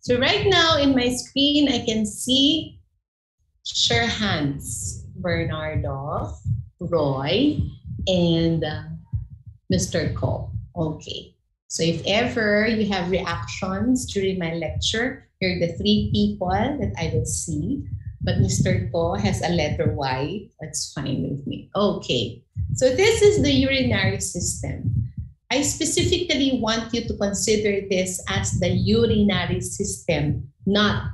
So right now in my screen, I can see share hands, Bernardo, Roy, and Mr. Ko. Okay. So if ever you have reactions during my lecture, you're the three people that I will see. But Mr. Ko has a letter Y. That's fine with me. Okay. So this is the urinary system. I specifically want you to consider this as the urinary system, not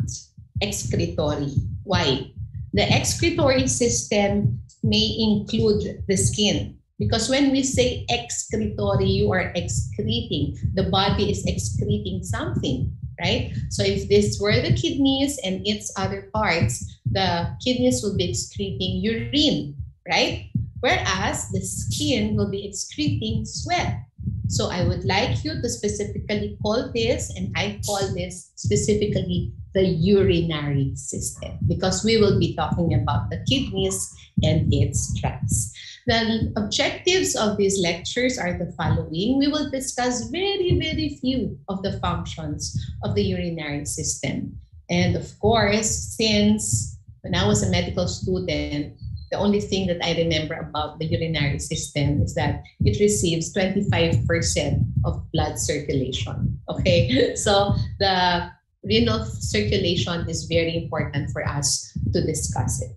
excretory. Why? The excretory system may include the skin. Because when we say excretory, you are excreting. The body is excreting something, right? So if this were the kidneys and its other parts, the kidneys will be excreting urine, right? Whereas the skin will be excreting sweat. So I would like you to specifically call this, and I call this specifically the urinary system, because we will be talking about the kidneys and its tracts. The objectives of these lectures are the following. We will discuss very, very few of the functions of the urinary system. And of course, since when I was a medical student, the only thing that I remember about the urinary system is that it receives 25% of blood circulation. Okay, so the renal circulation is very important for us to discuss it.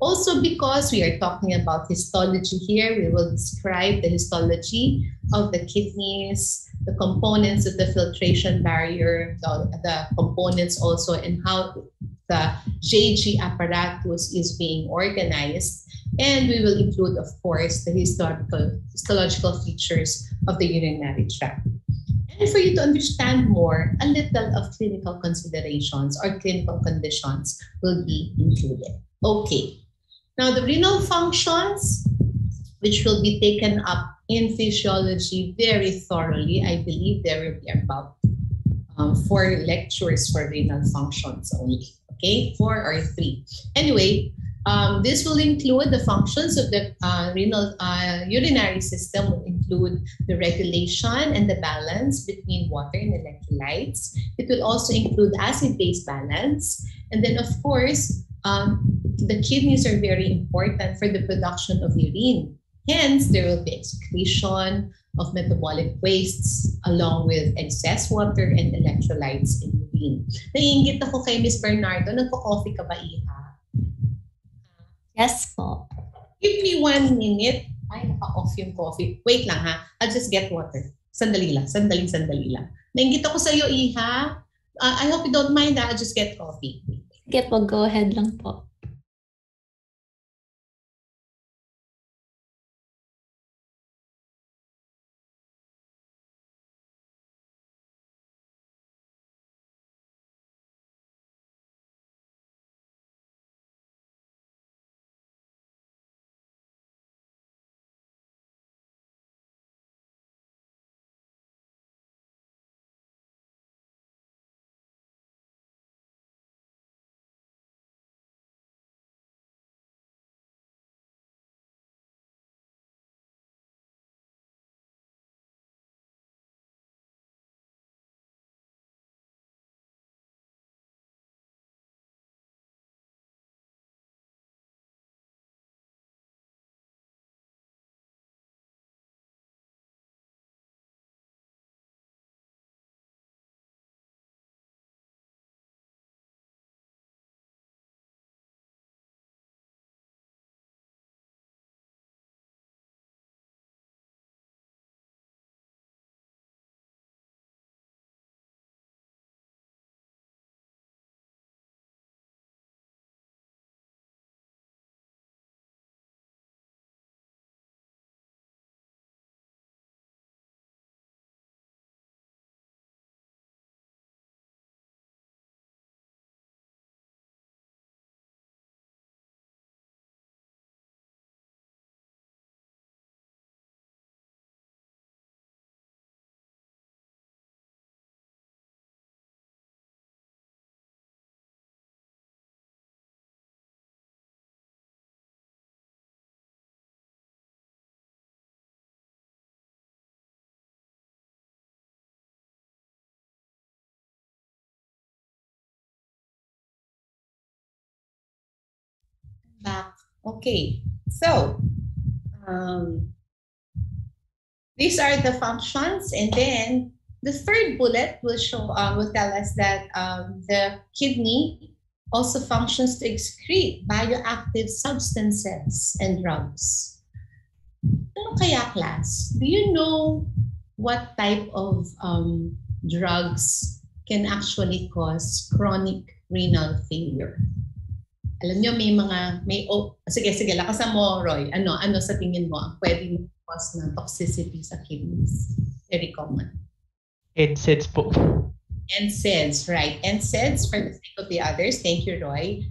Also, because we are talking about histology here, we will describe the histology of the kidneys, the components of the filtration barrier, the components also, and how the JG apparatus is being organized. And we will include, of course, the histological features of the urinary tract. And for you to understand more, a little of clinical considerations or clinical conditions will be included. Okay. Now, the renal functions, which will be taken up in physiology very thoroughly. I believe there will be about 4 lectures for renal functions only. Okay, 4 or 3. Anyway, this will include the functions of the renal urinary system, will include the regulation and the balance between water and electrolytes. It will also include acid-base balance. And then, of course, the kidneys are very important for the production of urine. Hence, there will be excretion of metabolic wastes along with excess water and electrolytes in urine. Naiingit ako kay Miss Bernardo. Nagko-coffee ka ba, Iha? Yes po. Give me 1 minute. Ay, naka-off yung coffee. Wait lang ha. I'll just get water. Sandali lang. Sandali lang. Nainggit ako sa iyo, Iha. I hope you don't mind. I'll just get coffee. Sige po, go ahead lang po. back. Okay, so these are the functions, and then the third bullet will tell us that the kidney also functions to excrete bioactive substances and drugs. Ano kaya, class? Do you know what type of drugs can actually cause chronic renal failure? Alam nyo, sige, lakasan mo, Roy. Ano sa tingin mo ang pwedeng cause ng toxicity sa kidneys? Very common. NSAIDs po. NSAIDs, right. NSAIDs, for the sake of the others, thank you, Roy.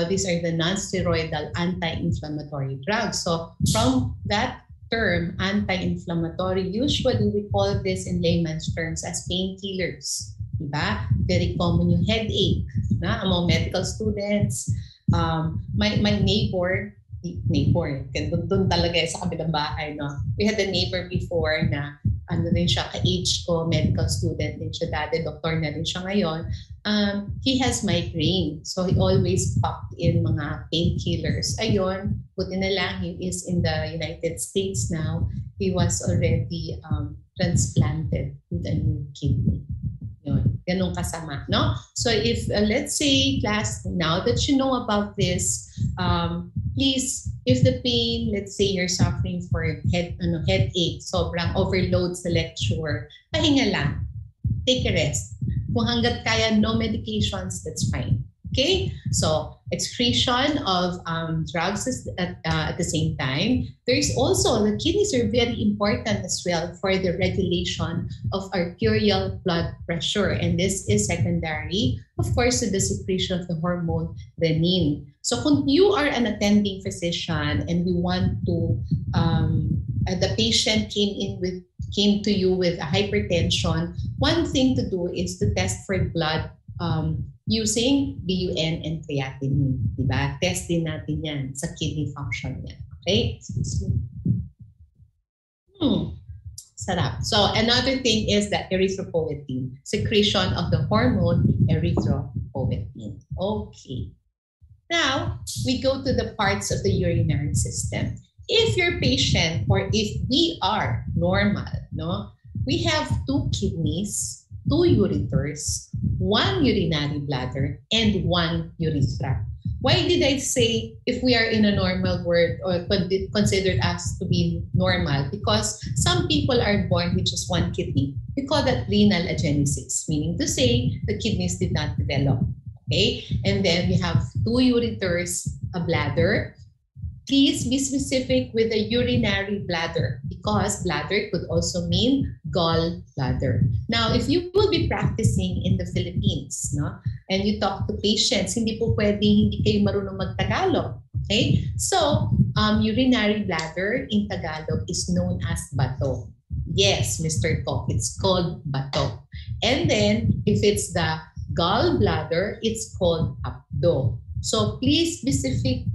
These are the non-steroidal anti-inflammatory drugs. So from that term, anti-inflammatory, usually we call this in layman's terms as painkillers. Diba? Very common yung headache among medical students. My neighbor, doon talaga sa kabilang bahay, no? We had a neighbor before na rin siya, ka-age ko, medical student din siya dati, doktor na rin siya ngayon. He has migraine, so he always popped in mga painkillers. Ayun, buti na lang, he is in the United States now. He was already transplanted with a new kidney. Yun, ganun kasama, no? So if, let's say, class, now that you know about this, please, if the pain, let's say you're suffering for headache, sobrang overload sa lecture, pahinga lang. Take a rest. Kung hanggat kaya, no medications, that's fine. Okay? So, excretion of drugs at the same time. There's also, the kidneys are very important as well for the regulation of arterial blood pressure. And this is secondary, of course, to the secretion of the hormone renin. So kung you are an attending physician and we want to, the patient came to you with a hypertension, one thing to do is to test for blood using BUN and creatinine. Diba? Test din natin yan sa kidney function yan. Okay? Sarap. So another thing is the erythropoietin, secretion of the hormone erythropoietin. Okay. Now, we go to the parts of the urinary system. If your patient, or if we are normal, no, we have 2 kidneys, 2 ureters, 1 urinary bladder, and 1 urethra. Why did I say if we are in a normal world or considered us to be normal? Because some people are born with just 1 kidney. We call that renal agenesis, meaning to say the kidneys did not develop. Okay, and then we have 2 ureters, a bladder. Please be specific with the urinary bladder because bladder could also mean gallbladder. Now, if you will be practicing in the Philippines, no, and you talk to patients, hindi po pwedeng hindi kayo marunong mag-Tagalog. Okay, so urinary bladder in Tagalog is known as bato. Yes, Mr. Kok, it's called bato. And then if it's the gallbladder, it's called abdo. So please be specific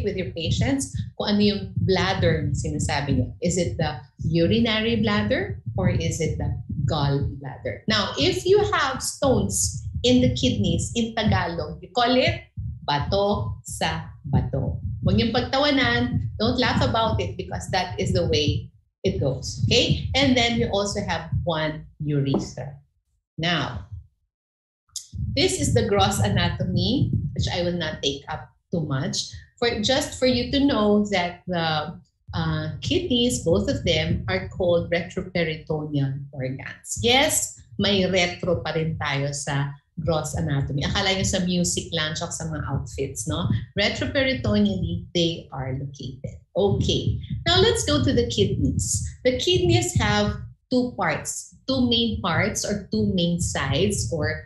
with your patients kung ano yung bladder na sinasabi niyo. Is it the urinary bladder or is it the gallbladder? Now, if you have stones in the kidneys, in Tagalog, you call it bato sa bato. Huwag niyong pagtawanan, don't laugh about it because that is the way it goes. Okay? And then we also have 1 urethra. Now, this is the gross anatomy, which I will not take up too much, just for you to know that the kidneys, both of them, are called retroperitoneal organs. Yes, may retro pa rin tayo sa gross anatomy. Akala nyo sa music lang, sa mga outfits, no? Retroperitoneally, they are located. Okay, now let's go to the kidneys. The kidneys have 2 parts, 2 main parts or 2 main sides, or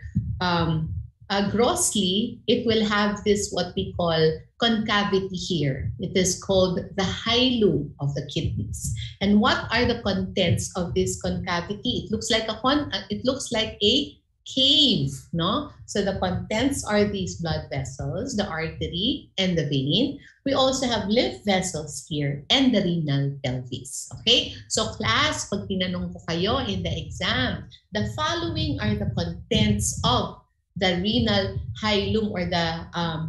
grossly, it will have this what we call concavity here. It is called the hilum of the kidneys. And what are the contents of this concavity? It looks like a cave, no? So the contents are these blood vessels, the artery and the vein. We also have lymph vessels here and the renal pelvis. Okay? So class, pag tinanong ko kayo in the exam, the following are the contents of the renal hilum or the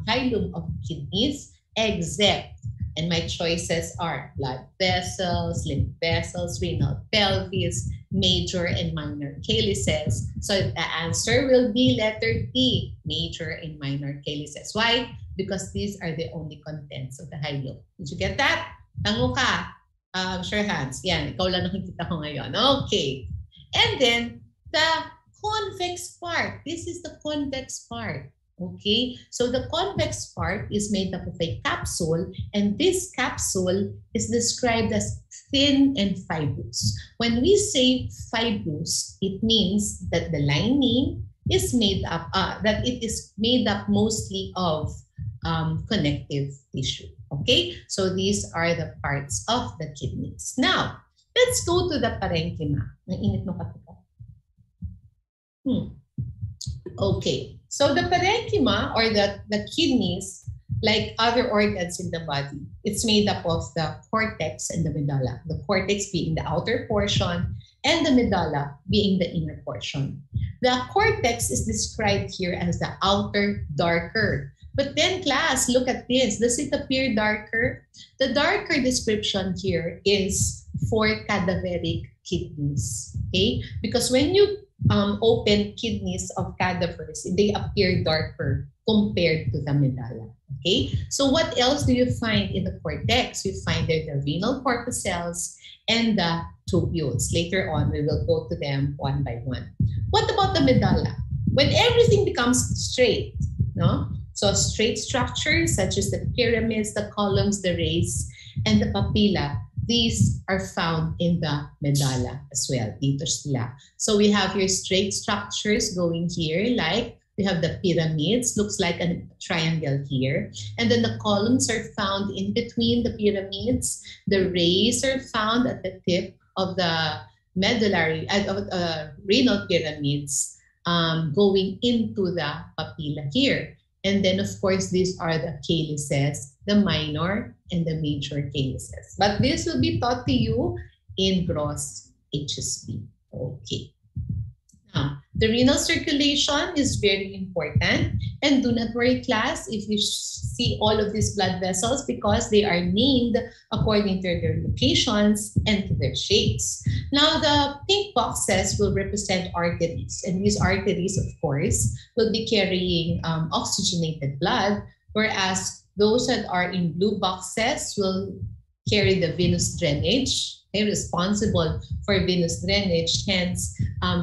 hilum of kidneys, except, and my choices are blood vessels, lymph vessels, renal pelvis, major and minor calyces. So the answer will be letter D, major and minor calyces. Why? Because these are the only contents of the hilum. Did you get that? Tango ka. Sure hands. Yan, ikaw lang nakikita ko ngayon. Okay. And then, the convex part. This is the convex part. Okay, so the convex part is made up of a capsule, and this capsule is described as thin and fibrous. When we say fibrous, it means that the lining is made up, that it is made up mostly of connective tissue. Okay, so these are the parts of the kidneys. Now, let's go to the parenchyma. Nainit mo ka ito? Okay, so the parenchyma or the kidneys, like other organs in the body, it's made up of the cortex and the medulla. The cortex being the outer portion and the medulla being the inner portion. The cortex is described here as the outer darker. But then class, look at this. Does it appear darker? The darker description here is for cadaveric kidneys. Okay, because when you open kidneys of cadavers, they appear darker compared to the medulla. Okay, so what else do you find in the cortex? You find there the renal corpuscles and the tubules. Later on, we will go to them one by one. What about the medulla? When everything becomes straight, no? So straight structures such as the pyramids, the columns, the rays, and the papilla, these are found in the medulla as well. Dito sila. So we have here straight structures going here, like we have the pyramids, looks like a triangle here. And then the columns are found in between the pyramids. The rays are found at the tip of the medullary, renal pyramids going into the papilla here. And then, of course, these are the calyces, the minor and the major calyces. But this will be taught to you in gross HSP. Okay. Now, the renal circulation is very important. And do not worry, class, if you see all of these blood vessels because they are named according to their locations and to their shapes. Now, the pink boxes will represent arteries. And these arteries, of course, will be carrying oxygenated blood, whereas those that are in blue boxes will carry the venous drainage. They're responsible for venous drainage, hence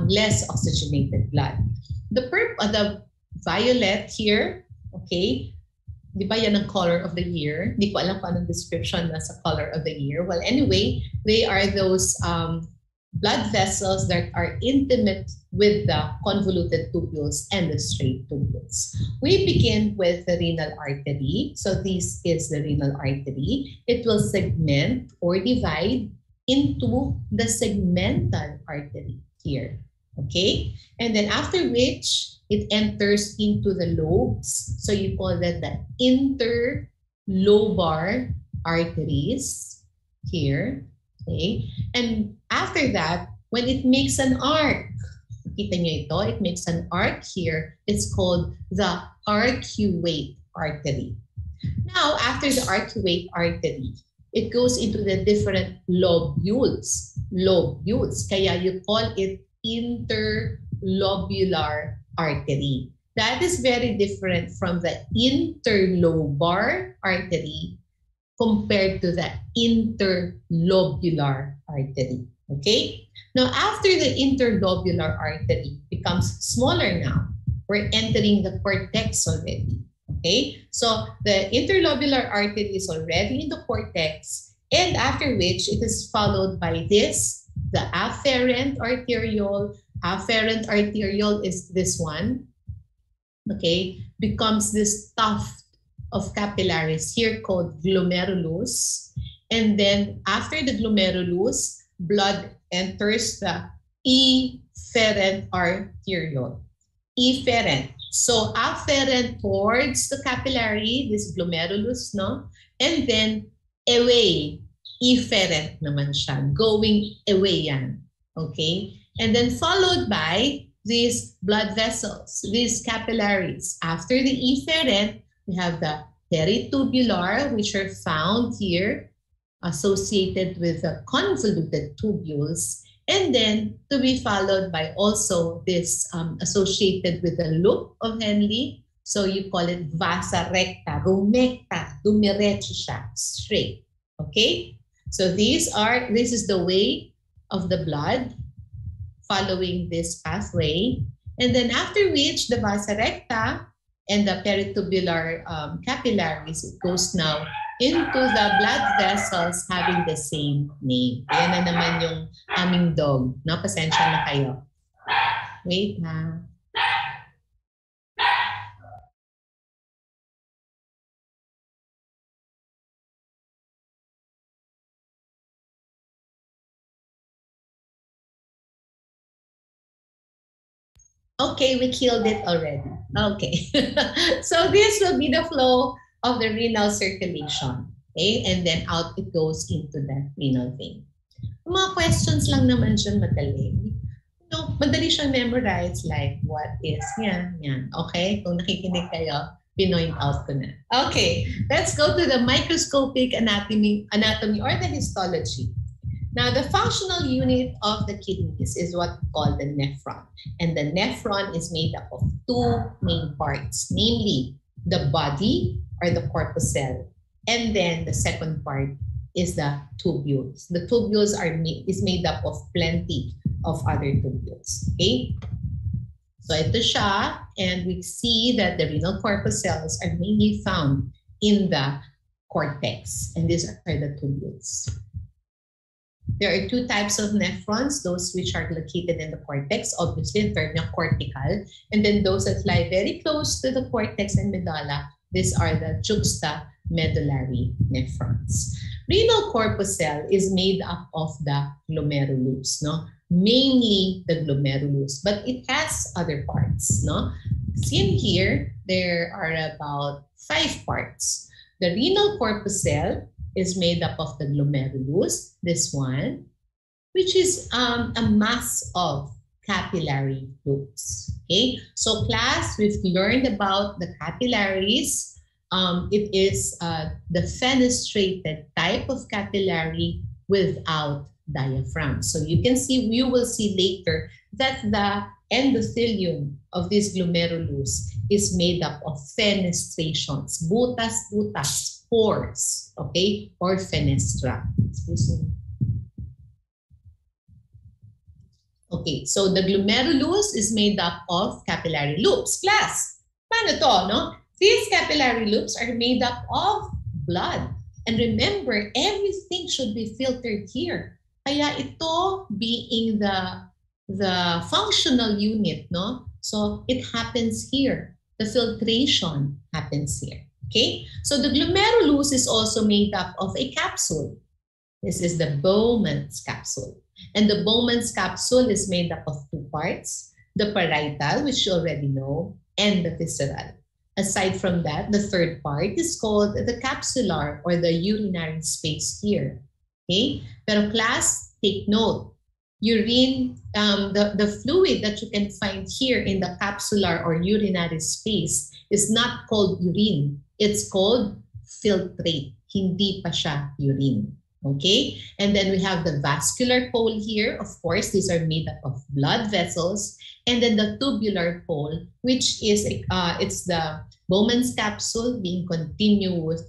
less oxygenated blood. The violet here, okay, di ba yan ang color of the year? Di ko alam kung anong description na sa color of the year. Well, anyway, they are those blood vessels that are intimate with the convoluted tubules and the straight tubules. We begin with the renal artery. So this is the renal artery. It will segment or divide into the segmental artery here. Okay? And then after which, it enters into the lobes. So you call that the interlobar arteries here. Okay? And after that, when it makes an arc, kita nyo ito, it makes an arc here. It's called the arcuate artery. Now, after the arcuate artery, it goes into the different lobules. Kaya you call it interlobular artery. That is very different from the interlobar artery compared to the interlobular artery. Okay? Now, after the interlobular artery becomes smaller now, we're entering the cortex already. Okay? So the interlobular artery is already in the cortex, and after which it is followed by this, the afferent arteriole. Afferent arteriole is this one. Okay? Becomes this tuft of capillaries here called glomerulus. And then after the glomerulus, blood enters the efferent arteriole. Efferent. So afferent towards the capillary, this glomerulus, no? And then away, efferent naman siya. Going away yan. Okay? And then followed by these blood vessels, these capillaries. After the efferent, we have the peritubular, which are found here, associated with the convoluted tubules, and then to be followed by also this associated with the loop of Henle. So you call it vasa recta, rumecta, dumiretso siya, straight. Okay? So this is the way of the blood following this pathway. And then after which the vasa recta and the peritubular capillaries, it goes now into the blood vessels having the same name. Ayan na naman yung aming dog. No? Pasensya na kayo. Wait ha. Okay, we killed it already. Okay. So this will be the flow of the renal circulation. Okay, and then out it goes into the renal vein. Mga questions lang naman dyan madali. No, madali siyang memorize like what is, yan. Okay, kung nakikinig kayo, pinoint out ko na. Okay, let's go to the microscopic anatomy or the histology. Now, the functional unit of the kidneys is what we call the nephron. And the nephron is made up of two main parts, namely the body or the corpuscle. And then the second part is the tubules. The tubules is made up of plenty of other tubules. Okay? So ito siya, and we see that the renal corpuscles are mainly found in the cortex. And these are the tubules. There are two types of nephrons, those which are located in the cortex, obviously in terms of cortical, and then those that lie very close to the cortex and medulla. These are the juxtamedullary nephrons. Renal corpuscle is made up of the glomerulus, no? Mainly the glomerulus, but it has other parts, no? Seen here, there are about 5 parts. The renal corpuscle is made up of the glomerulus, this one, which is a mass of capillary loops. Okay, so class, we've learned about the capillaries. It is the fenestrated type of capillary without diaphragm. So you will see later that the endothelium of this glomerulus is made up of fenestrations, butas, pores, okay, or fenestra. Excuse me. Okay, so the glomerulus is made up of capillary loops. Class, paano to, no? These capillary loops are made up of blood. And remember, everything should be filtered here. Kaya ito being the functional unit, no? So it happens here. The filtration happens here. Okay, so the glomerulus is also made up of a capsule. This is the Bowman's capsule. And the Bowman's capsule is made up of 2 parts, the parietal, which you already know, and the visceral. Aside from that, the third part is called the capsular or the urinary space here. Okay, pero class, take note. Urine, the fluid that you can find here in the capsular or urinary space is not called urine. It's called filtrate. Hindi pa siya urine. Okay? And then we have the vascular pole here. Of course, these are made up of blood vessels. And then the tubular pole, which is it's the Bowman's capsule being continuous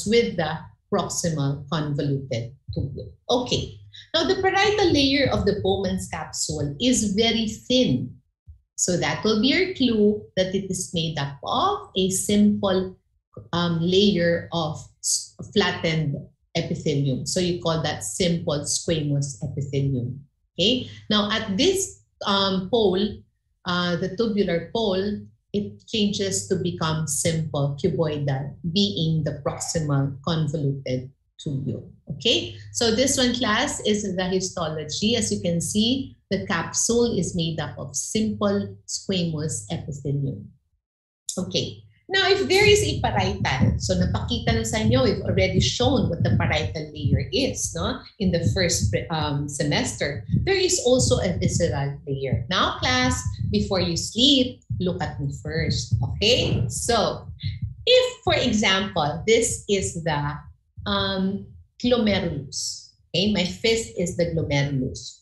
with the proximal convoluted tubule. Okay. Now, the parietal layer of the Bowman's capsule is very thin. So that will be your clue that it is made up of a simple layer of flattened epithelium. So you call that simple squamous epithelium. Okay. Now at this pole, the tubular pole, it changes to become simple cuboidal, being the proximal convoluted tubule. Okay. So this one, class, is the histology. As you can see, the capsule is made up of simple squamous epithelium. Okay, Now, if there is a parietal, so napakita na sa inyo, we've already shown what the parietal layer is, no? In the first semester, there is also a visceral layer. Now, class, before you sleep, look at me first, okay? So, if, for example, this is the glomerulus, okay? My fist is the glomerulus.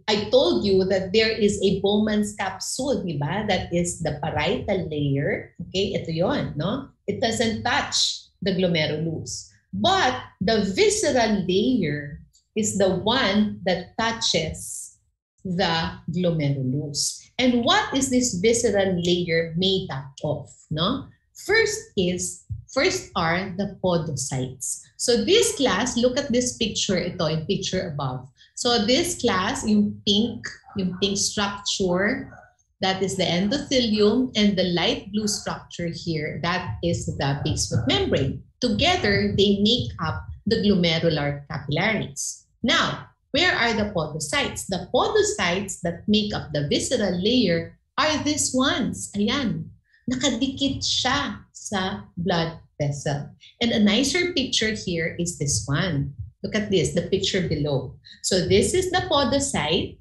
I told you that there is a Bowman's capsule, di ba? That is the parietal layer. Okay, ito yon, no? It doesn't touch the glomerulus. But the visceral layer is the one that touches the glomerulus. And what is this visceral layer made up of, no? First are the podocytes. So this class, look at this picture, ito, yung picture above. So this class, yung pink structure, that is the endothelium, and the light blue structure here, that is the basement membrane. Together, they make up the glomerular capillaries. Now, where are the podocytes? The podocytes that make up the visceral layer are these ones. Ayan, nakadikit siya sa blood vessel. And a nicer picture here is this one. Look at this, the picture below. So this is the podocyte,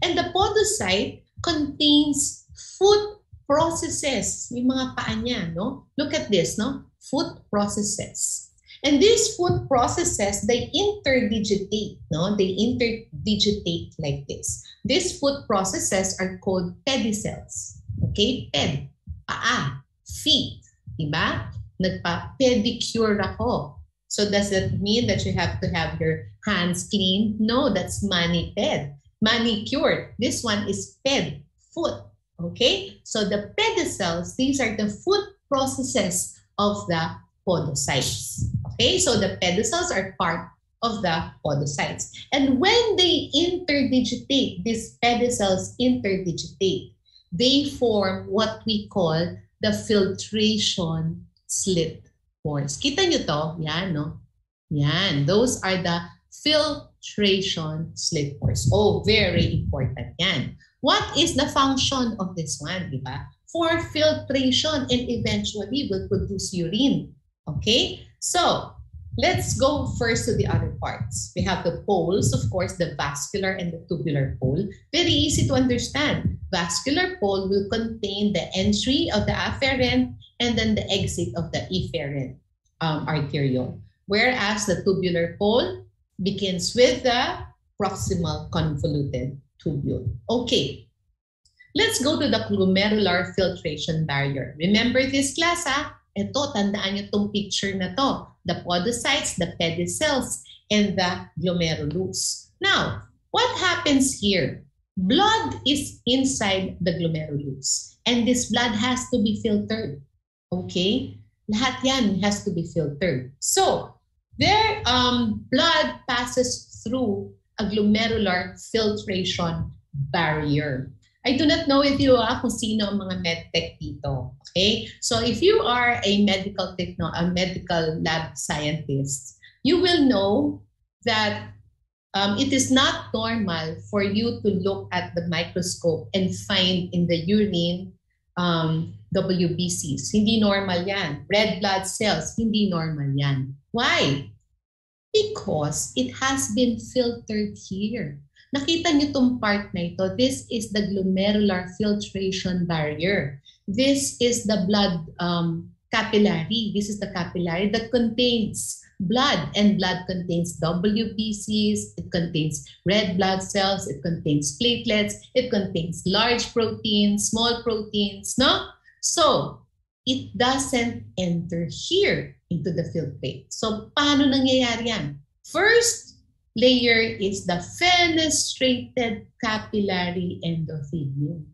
and the podocyte contains foot processes. Yung mga paa niya, no? Look at this, no? Foot processes. And these foot processes, they interdigitate, no? They interdigitate like this. These foot processes are called pedicels. Okay? Ped, paa, feet, diba? Nagpa-pedicure ako. So does that mean that you have to have your hands clean? No, that's mani-ped. Manicured. This one is ped, foot. Okay? So the pedicels, these are the foot processes of the podocytes. Okay? So the pedicels are part of the podocytes. And when they interdigitate, these pedicels interdigitate, they form what we call the filtration slit pores. Kita nyo to? Yan, no? Yan. Those are the filtration slit pores. Oh, very important yan. What is the function of this one, di ba? For filtration, and eventually will produce urine. Okay? So, let's go first to the other parts. We have the poles, of course, the vascular and the tubular pole. Very easy to understand. Vascular pole will contain the entry of the afferent and then the exit of the efferent arteriole. Whereas the tubular pole begins with the proximal convoluted tubule. Okay, let's go to the glomerular filtration barrier. Remember this class, ha? Ito, tandaan nyo itong picture na to. The podocytes, the pedicels, and the glomerulus. Now, what happens here? Blood is inside the glomerulus, and this blood has to be filtered. Okay? Lahat yan has to be filtered. So, their blood passes through a glomerular filtration barrier. I do not know if you kung sino ang mga medtech dito. Okay? So, if you are a medical lab scientist, you will know that it is not normal for you to look at the microscope and find in the urine WBCs. Hindi normal yan. Red blood cells, hindi normal yan. Why? Because it has been filtered here. Nakita niyo itong part na ito. This is the glomerular filtration barrier. This is the blood capillary. This is the capillary that contains blood, and blood contains WBCs, it contains red blood cells, it contains platelets, it contains large proteins, small proteins, no? So, it doesn't enter here into the filtrate. So, paano nangyayari yan? First layer is the fenestrated capillary endothelium.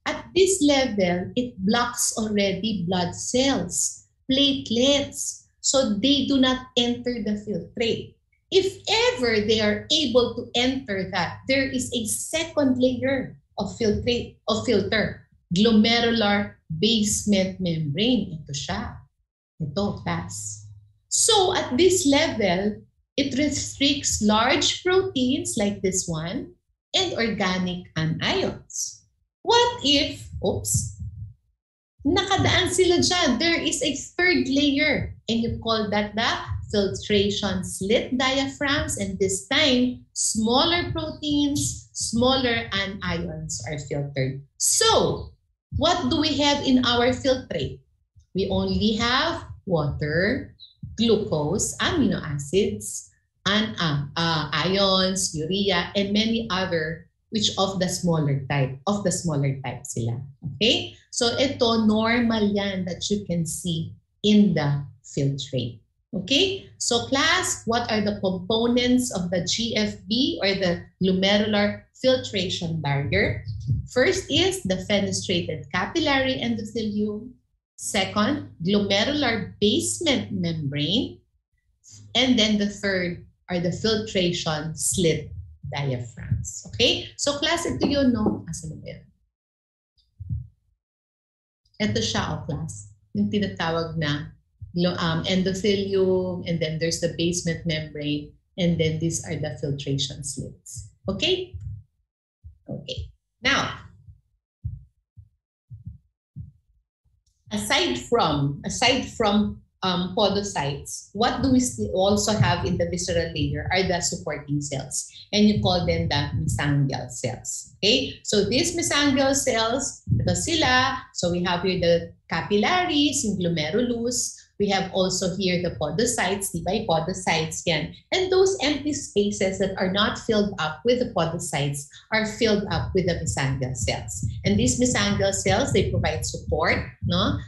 At this level, it blocks already blood cells, platelets, so they do not enter the filtrate. If ever they are able to enter that, there is a second layer of filter, glomerular basement membrane. Ito siya. Ito, class. So at this level, it restricts large proteins like this one and organic anions. What if, oops, nakadaan sila dyan. There is a third layer and you call that the filtration slit diaphragms, and this time, smaller proteins, smaller anions are filtered. So, what do we have in our filtrate? We only have water, glucose, amino acids, and ions, urea, and many other which of the smaller type sila. Okay? So ito normal yan that you can see in the filtrate. Okay? So class, what are the components of the GFB or the glomerular filtration barrier? First is the fenestrated capillary endothelium. Second, glomerular basement membrane. And then the third are the filtration slit diaphragms. Okay? So class, ito yun, no? Asan na yun? Ito siya, class. Yung tinatawag na endothelium, and then there's the basement membrane, and then these are the filtration slits. Okay? Okay. Now, aside from podocytes, what do we also have in the visceral layer are the supporting cells, and you call them the mesangial cells. Okay, so these mesangial cells, ito sila. So we have here the capillaries, yung glomerulus. We have also here the podocytes, di ba? Podocytes yan. And those empty spaces that are not filled up with the podocytes are filled up with the mesangial cells. And these mesangial cells, they provide support, no?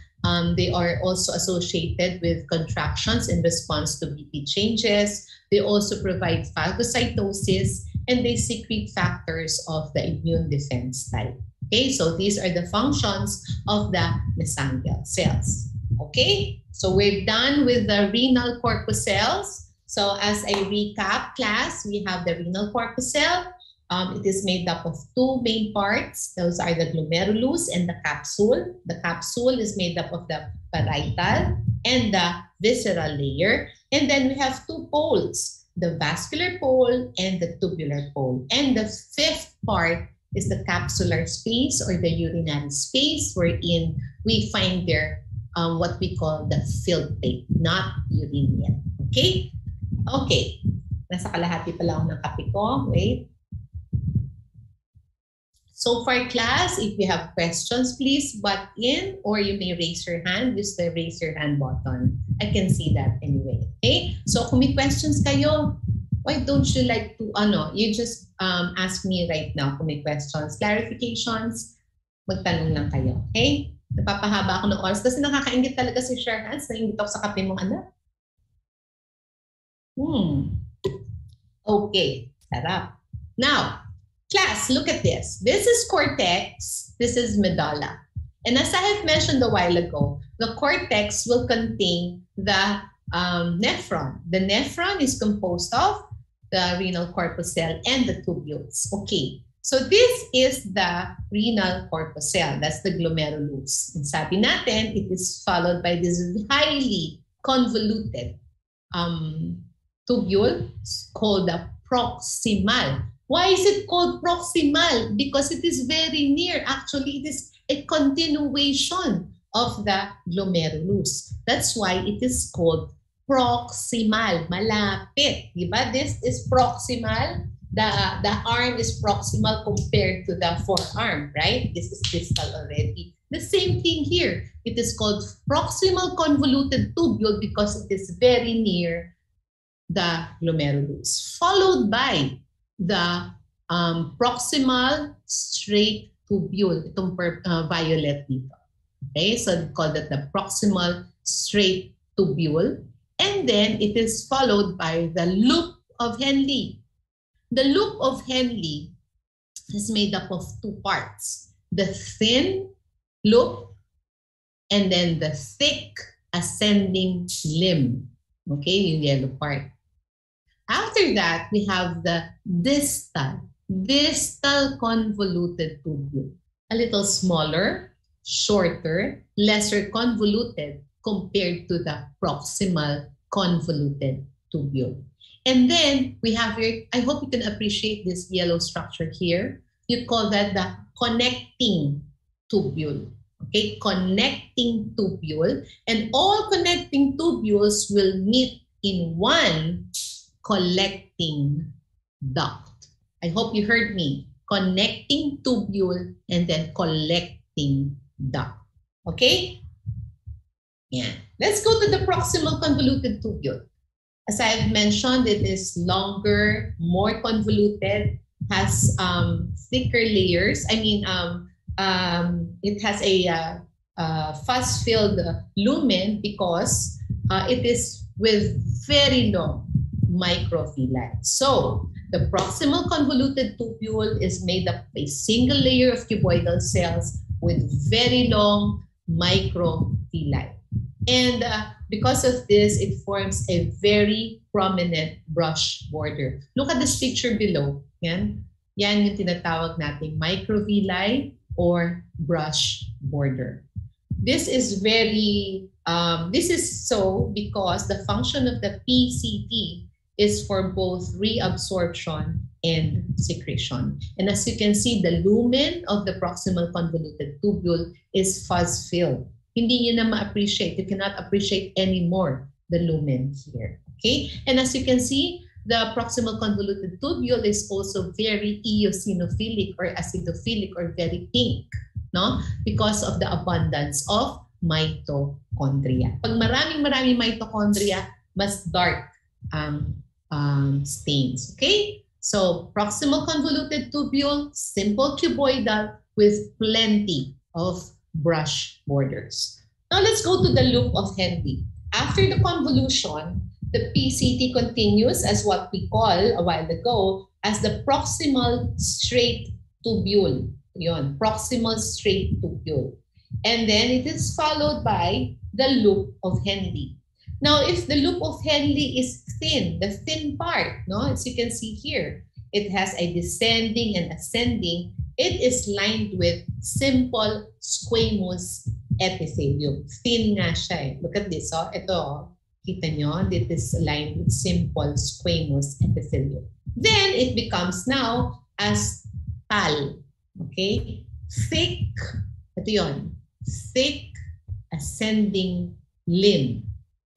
They are also associated with contractions in response to BP changes. They also provide phagocytosis, and they secrete factors of the immune defense type. Okay, so these are the functions of the mesangial cells. Okay, so we're done with the renal corpuscles. So as a recap, class, we have the renal corpuscle. It is made up of two main parts. Those are the glomerulus and the capsule. The capsule is made up of the parietal and the visceral layer. And then we have two poles, the vascular pole and the tubular pole. And the fifth part is the capsular space or the urinary space, wherein we find there what we call the filtrate, not urine yet. Okay? Okay. Nasa kalahati pala ako ng kape ko. Wait. So for class, if you have questions, please butt in, or you may raise your hand. Use the raise your hand button. I can see that anyway. Okay? So kung may questions kayo, why don't you like to, you just ask me right now kung may questions, clarifications, magtanong lang kayo. Okay? Napapahaba ako ng oras kasi nakakaingit talaga si share hands. Naingit ako sa kape mong anak. Okay. Sarap. Now, class, look at this. This is cortex. This is medulla. And as I have mentioned a while ago, the cortex will contain the nephron. The nephron is composed of the renal corpuscle and the tubules. Okay. So this is the renal corpuscle. That's the glomerulus. And sabi natin, it is followed by this highly convoluted tubule called the proximal. Why is it called proximal? Because it is very near. Actually, it is a continuation of the glomerulus. That's why it is called proximal. Malapit. Diba? This is proximal. The arm is proximal compared to the forearm, right? This is distal already. The same thing here. It is called proximal convoluted tubule because it is very near the glomerulus, followed by the proximal straight tubule, itong violet dito. Okay, so we call that the proximal straight tubule. And then it is followed by the loop of Henle. The loop of Henle is made up of two parts, the thin loop and then the thick ascending limb. Okay, yung yellow part. After that, we have the distal convoluted tubule. A little smaller, shorter, lesser convoluted compared to the proximal convoluted tubule. And then we have here, I hope you can appreciate this yellow structure here. You call that the connecting tubule. Okay, connecting tubule. And all connecting tubules will meet in one collecting duct. I hope you heard me. Connecting tubule and then collecting duct. Okay? Yeah. Let's go to the proximal convoluted tubule. As I've mentioned, it is longer, more convoluted, has thicker layers. I mean, it has a fuzz-filled lumen because it is with very long microvilli. So the proximal convoluted tubule is made up of a single layer of cuboidal cells with very long microvilli. And because of this, it forms a very prominent brush border. Look at this picture below. Yan yung tinatawag nating microvilli or brush border. This is so because the function of the PCT is for both reabsorption and secretion. And as you can see, the lumen of the proximal convoluted tubule is fuzz-filled. Hindi nyo na ma-appreciate. You cannot appreciate anymore the lumen here. Okay? And as you can see, the proximal convoluted tubule is also very eosinophilic or acidophilic or very pink, no? Because of the abundance of mitochondria. Pag maraming mitochondria, mas dark ang stains. Okay? So, proximal convoluted tubule, simple cuboidal with plenty of brush borders. Now let's go to the loop of Henle. After the convolution, the PCT continues as what we call a while ago as the proximal straight tubule. Yun, proximal straight tubule. And then it is followed by the loop of Henle. Now, if the loop of Henle is thin, the thin part, no, as you can see here, it has a descending and ascending. It is lined with simple squamous epithelium. Thin nga siya eh. Look at this. Oh. Ito, kita nyo, it is lined with simple squamous epithelium. Then it becomes now as tal. Okay? Thick, ito yun, thick ascending limb.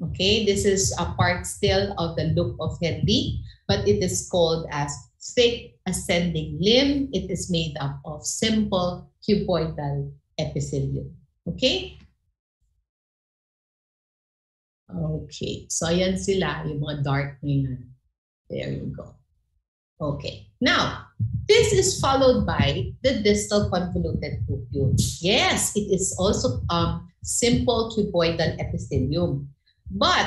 Okay? This is a part still of the loop of Henle, but it is called as thick ascending limb. It is made up of simple cuboidal epithelium. Okay? Okay. So, ayan sila, yung mga dark na yan. There you go. Okay. Now, this is followed by the distal convoluted tubule. Yes, it is also simple cuboidal epithelium. But,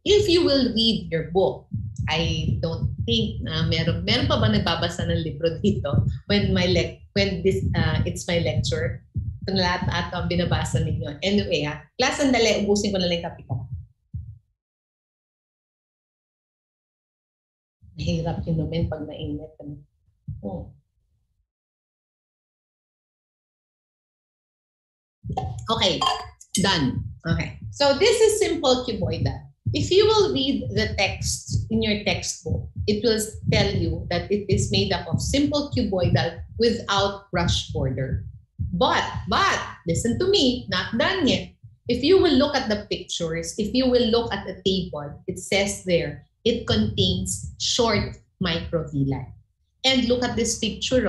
if you will read your book, I don't think na meron pa ba nagbabasa ng libro dito when it's my lecture. Ito na lahat at ang binabasa ninyo. Anyway, class, sandali, ubusin ko na lang yung topic ko. Mahirap yun naman pag mainit. Oh. Okay, done. Okay, so this is simple cuboidal. If you will read the text in your textbook, it will tell you that it is made up of simple cuboidal without brush border. But, listen to me, not done yet. If you will look at the pictures, if you will look at the table, it says there, it contains short microvilli. And look at this picture,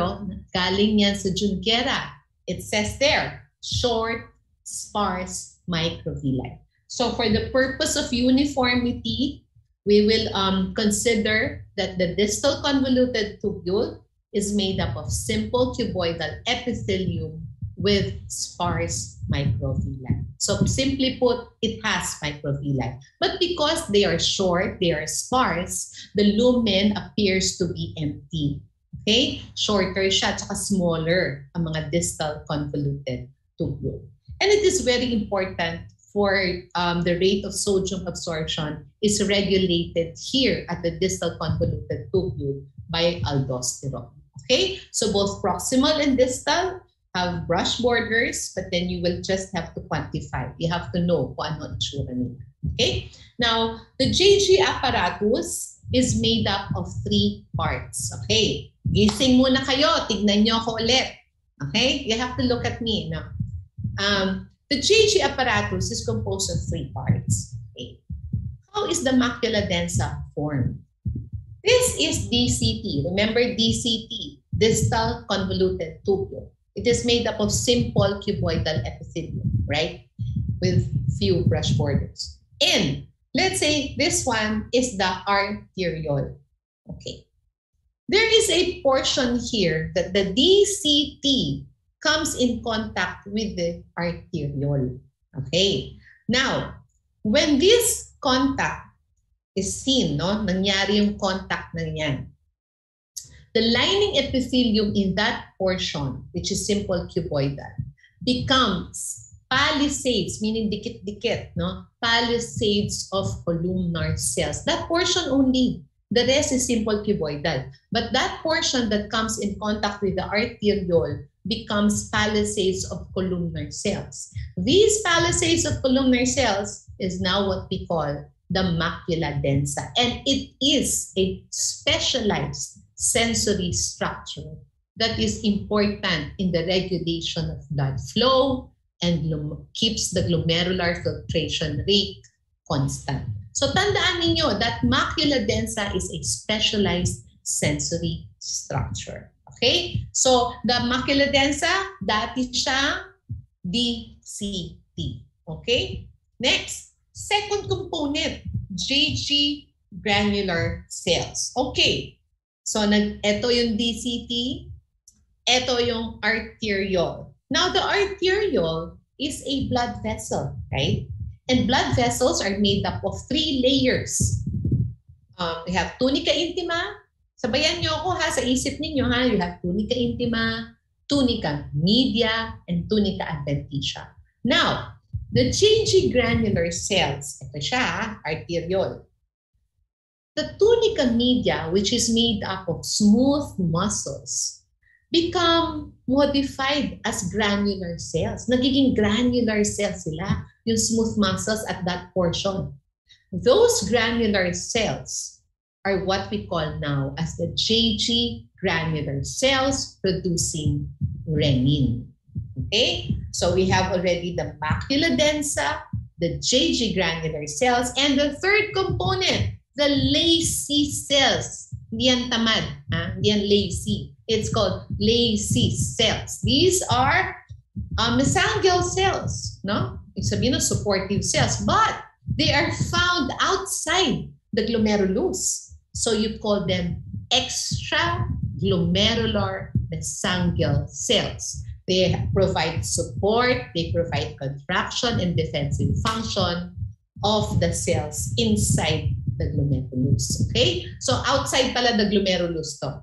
galing yan sa Junquera. It says there, short, sparse microvilli. So for the purpose of uniformity, we will consider that the distal convoluted tubule is made up of simple cuboidal epithelium with sparse microvilli. So simply put, it has microvilli. But because they are short, they are sparse, the lumen appears to be empty. Okay? Shorter siya, tsaka smaller ang mga distal convoluted tubule. And it is very important for the rate of sodium absorption is regulated here at the distal convoluted tubule by aldosterone. Okay, so both proximal and distal have brush borders, but then you will just have to quantify. You have to know kung ano itsura nila. Okay, now the JG apparatus is made up of 3 parts. Okay? Gising muna kayo. Tignan nyo ako ulit. Okay? You have to look at me. No? The GG apparatus is composed of 3 parts. Okay? How is the macula densa formed? This is DCT. Remember DCT, distal convoluted tubule. It is made up of simple cuboidal epithelium, right? With few brush borders. And let's say this one is the arteriole. Okay. There is a portion here that the DCT comes in contact with the arteriole. Okay. Now, when this contact is seen, no? Nangyari yung contact na yan. The lining epithelium in that portion, which is simple cuboidal, becomes palisades, meaning dikit-dikit, no? Palisades of columnar cells. That portion only. The rest is simple cuboidal. But that portion that comes in contact with the arteriole becomes palisades of columnar cells. These palisades of columnar cells is now what we call the macula densa. And it is a specialized sensory structure that is important in the regulation of blood flow and keeps the glomerular filtration rate constant. So tandaan ninyo that macula densa is a specialized sensory structure. Okay? So the macula densa, dati siya DCT. Okay? Next, second component, GG granular cells. Okay. So, ito yung DCT, ito yung arteriole. Now, the arteriole is a blood vessel, right? And blood vessels are made up of 3 layers. We have tunica intima. Sabayan nyo ako ha, sa isip ninyo ha. You have tunica intima, tunica media, and tunica adventitia. Now, the GG granular cells, ito siya, arteriole. The tunica media, which is made up of smooth muscles, become modified as granular cells. Nagiging granular cells sila, yung smooth muscles at that portion. Those granular cells are what we call now as the GG granular cells producing renin. Okay? So we have already the macula densa, the GG granular cells, and the third component, the lacy cells. Hindi yan tamad. Hindi yan lacy. It's called lacy cells. These are mesangial cells. No? Sabihin ng supportive cells. But they are found outside the glomerulus. So you call them extraglomerular mesangial cells. They provide support, they provide contraction and defensive function of the cells inside the glomerulus. Okay? So outside pala the glomerulus to.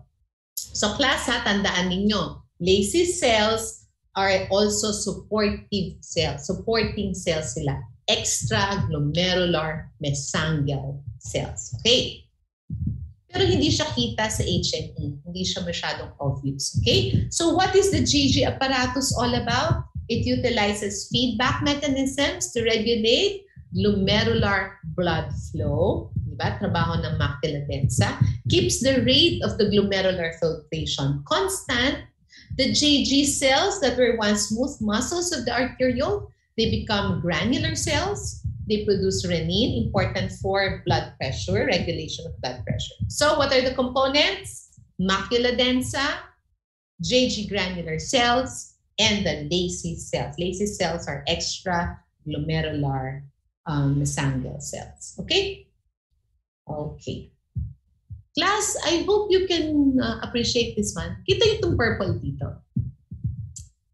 So class ha, tandaan ninyo, lacy cells are also supportive cells. Supporting cells sila. Extraglomerular mesangial cells. Okay? Pero hindi siya kita sa HNE. Hindi siya masyadong obvious. Okay? So what is the GG apparatus all about? It utilizes feedback mechanisms to regulate glomerular blood flow. Diba? Trabaho ng macula densa. Keeps the rate of the glomerular filtration constant. The GG cells that were once smooth muscles of the arteriole, they become granular cells. They produce renin, important for blood pressure, regulation of blood pressure. So what are the components? Macula densa, GG granular cells, and the lacy cells. Lacy cells are extraglomerular mesangial cells. Okay? Okay. Class, I hope you can appreciate this one. Kita itong purple dito.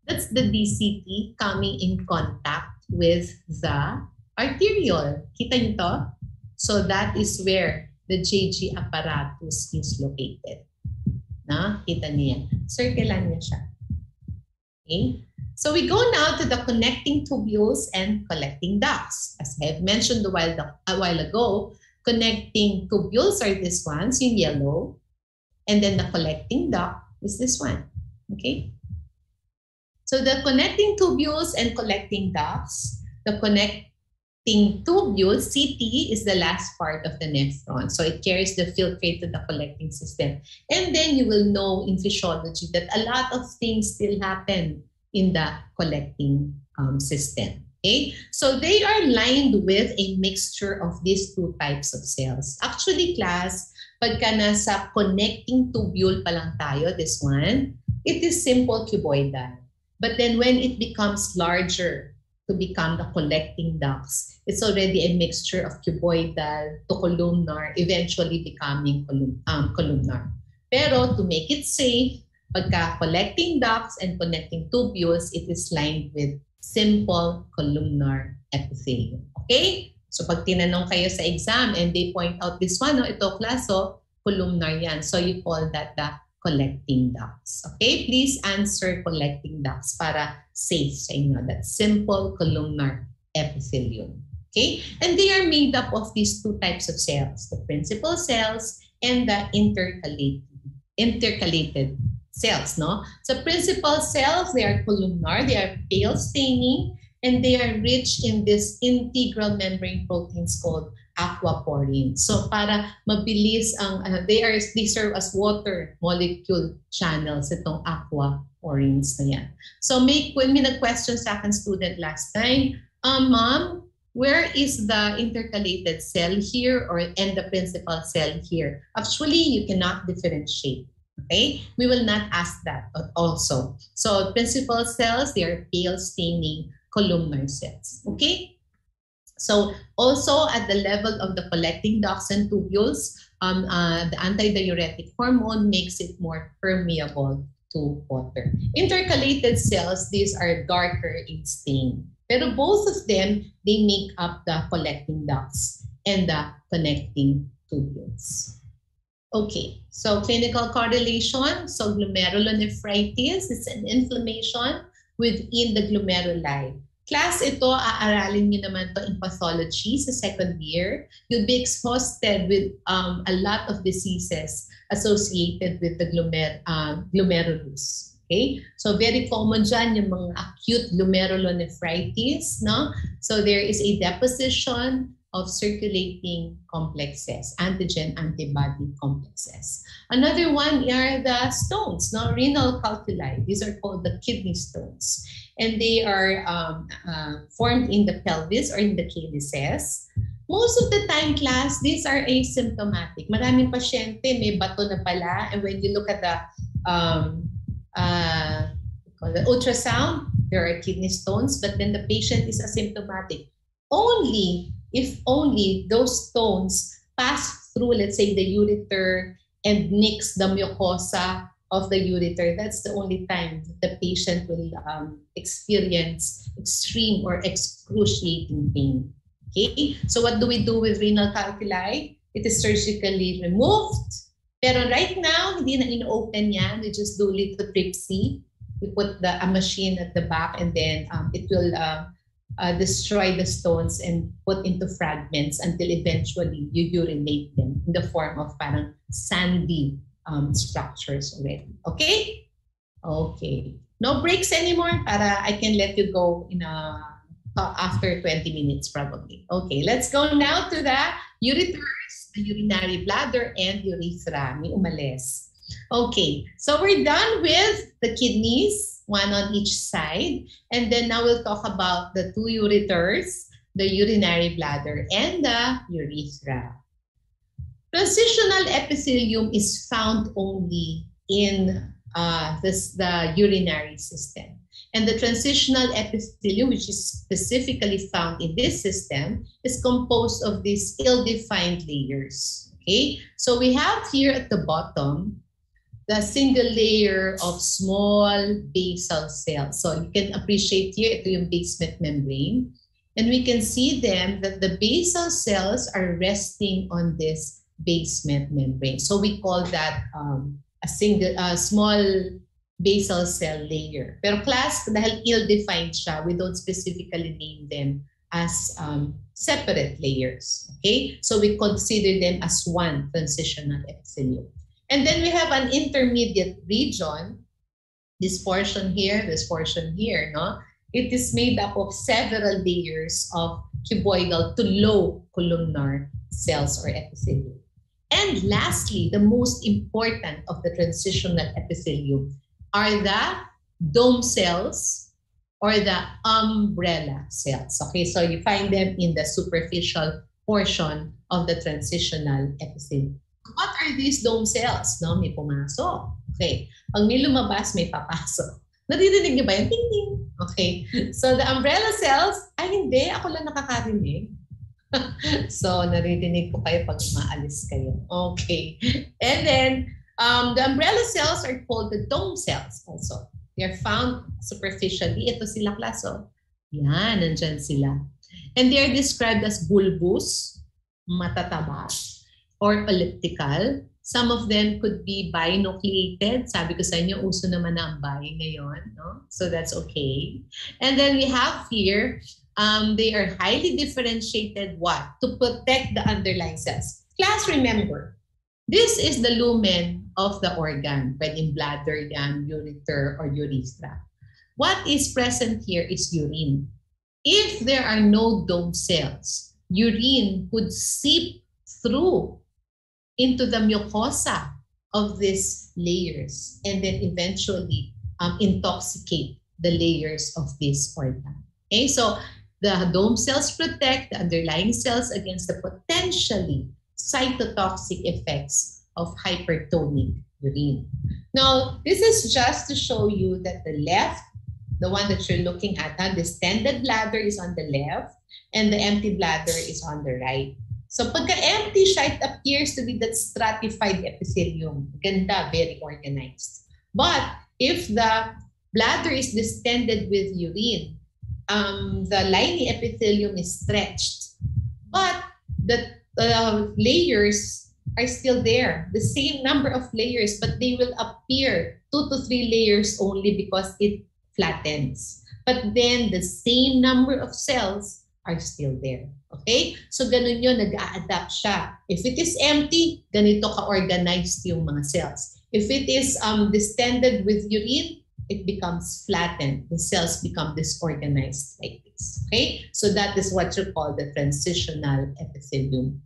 That's the DCT coming in contact with the arteriole. Kita nyo to? So that is where the GG apparatus is located. Na? Kita nyo yan. Circlean nyo siya. Okay? So we go now to the connecting tubules and collecting ducts. As I have mentioned a while ago, connecting tubules are this ones, yung yellow. And then the collecting duct is this one. Okay? So the connecting tubules and collecting ducts, the collecting tubule, CT, is the last part of the nephron. So it carries the filtrate to the collecting system. And then you will know in physiology that a lot of things still happen in the collecting system. Okay, so they are lined with a mixture of these two types of cells. Actually, class, pagka nasa connecting tubule pa lang tayo, this one, it is simple cuboidal. But then when it becomes larger to become the collecting ducts, it's already a mixture of cuboidal to columnar, eventually becoming columnar. Pero to make it safe, pagka collecting ducts and connecting tubules, it is lined with simple columnar epithelium. Okay? So pag tinanong kayo sa exam and they point out this one, ito class, so columnar yan. So you call that the collecting ducts. Okay? Please answer collecting ducts para safe sa inyo. That's simple columnar epithelium. Okay? And they are made up of these two types of cells, the principal cells and the intercalated cells, no? So principal cells, they are columnar, they are pale staining, and they are rich in this integral membrane proteins called aquaporins. So para mabilis ang, they serve as water molecule channels, itong aquaporins na yan. So when may nag-question sa akin student last time, ma'am, where is the intercalated cell here and the principal cell here? Actually, you cannot differentiate. Okay, we will not ask that also. So principal cells, they are pale staining columnar cells. Okay, so also at the level of the collecting ducts and tubules, the antidiuretic hormone makes it more permeable to water. Intercalated cells, these are darker in stain. Pero both of them, they make up the collecting ducts and the connecting tubules. Okay, so clinical correlation. So glomerulonephritis is an inflammation within the glomeruli. Class, ito, aaralin nyo naman to in pathology sa second year. You'll be exhausted with a lot of diseases associated with the glomerulus. Okay, so very common dyan yung mga acute glomerulonephritis, no? So there is a deposition of circulating complexes, antigen-antibody complexes. Another one are the stones, no? Renal calculi. These are called the kidney stones. And they are formed in the pelvis or in the calyces. Most of the time, class, these are asymptomatic. Maraming pasyente, may bato na pala. And when you look at the ultrasound, there are kidney stones, but then the patient is asymptomatic. If only those stones pass through, let's say, the ureter and nicks the mucosa of the ureter, that's the only time the patient will experience extreme or excruciating pain. Okay, so what do we do with renal calculi? It is surgically removed. Pero right now, hindi na in-open yan. We just do lithotripsy. We put a machine at the back and then it will destroy the stones and put into fragments until eventually you urinate them in the form of parang sandy structures already. Okay? Okay. No breaks anymore para I can let you go in after 20 minutes probably. Okay, let's go now to the ureters, the urinary bladder and urethra. May umalis. Okay, so we're done with the kidneys, one on each side. And then now we'll talk about the two ureters, the urinary bladder and the urethra. Transitional epithelium is found only in the urinary system. And the transitional epithelium, which is specifically found in this system, is composed of these ill-defined layers. Okay, so we have here at the bottom the single layer of small basal cells. So you can appreciate here, ito yung basement membrane. And we can see them that the basal cells are resting on this basement membrane. So we call that a small basal cell layer. Pero class, dahil ill-defined siya, we don't specifically name them as separate layers. Okay? So we consider them as one transitional epithelium. And then we have an intermediate region, this portion here, no? it is made up of several layers of cuboidal to low columnar cells or epithelium. And lastly, the most important of the transitional epithelium are the dome cells or the umbrella cells. Okay, so you find them in the superficial portion of the transitional epithelium. What are these dome cells? No, may pumasok. Okay, pag may lumabas, may papasok. Naririnig niyo ba yung ting ting? Okay, so the umbrella cells, ay hindi, ako lang nakakarinig. So, naririnig ko kayo pag maalis kayo. Okay. And then, the umbrella cells are called the dome cells also. They are found superficially. Ito sila, klaso. Yan, nandyan sila. And they are described as bulbous, matataba, or elliptical. Some of them could be binucleated. Sabi ko sa inyo, uso naman na ang bi ngayon. No? So, that's okay. And then we have here, they are highly differentiated what? To protect the underlying cells. Class, remember, this is the lumen of the organ, pwedeng bladder yan, ureter, or urethra. What is present here is urine. If there are no dome cells, urine would seep through into the mucosa of these layers and then eventually intoxicate the layers of this organ. Okay, so the dome cells protect the underlying cells against the potentially cytotoxic effects of hypertonic urine. Now, this is just to show you that the left, the one that you're looking at, the distended bladder is on the left and the empty bladder is on the right. So pagka-empty siya, it appears to be that stratified epithelium. Ganda, very organized. But if the bladder is distended with urine, the lining epithelium is stretched, but the layers are still there. The same number of layers, but they will appear 2 to 3 layers only because it flattens. But then the same number of cells are still there. Okay? So ganun yun, nag-a-adapt siya. If it is empty, ganito ka-organized yung mga cells. If it is distended with urine, it becomes flattened. The cells become disorganized like this. Okay? So that is what you call the transitional epithelium.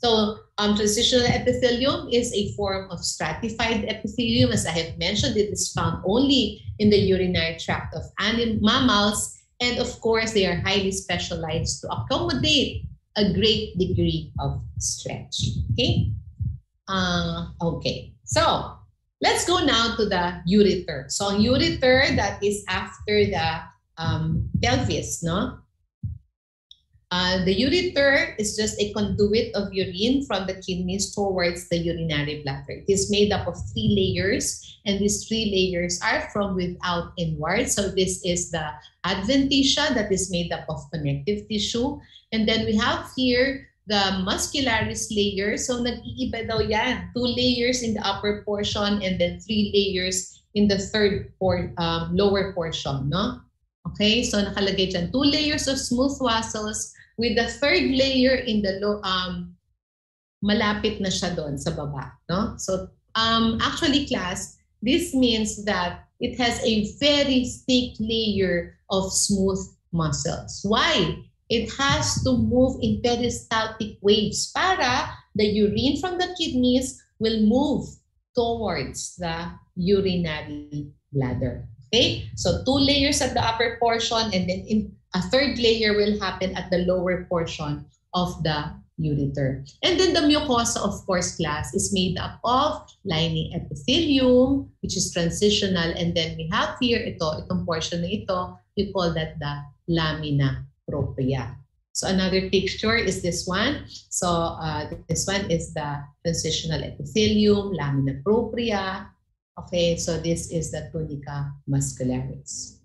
So transitional epithelium is a form of stratified epithelium. As I have mentioned, it is found only in the urinary tract of mammals. And of course, they are highly specialized to accommodate a great degree of stretch. Okay? Okay. So, let's go now to the ureter. So, ureter, that is after the pelvis, no? The ureter is just a conduit of urine from the kidneys towards the urinary bladder. It is made up of 3 layers, and these 3 layers are from without inward. So this is the adventitia that is made up of connective tissue. And then we have here the muscularis layer. So nag-iiba daw yan. 2 layers in the upper portion and then 3 layers in the lower portion, no? Okay, so nakalagay dyan 2 layers of smooth vessels with the 3rd layer in the malapit na siya doon sa baba, no? So actually, class, this means that it has a very thick layer of smooth muscles. Why? It has to move in peristaltic waves para the urine from the kidneys will move towards the urinary bladder. Okay, so 2 layers at the upper portion and then a 3rd layer will happen at the lower portion of the ureter. And then the mucosa, of course, class, is made up of lining epithelium, which is transitional. And then we have here, itong portion na ito, we call that the lamina propria. So another picture is this one. So this one is the transitional epithelium, lamina propria. Okay, so this is the tunica muscularis.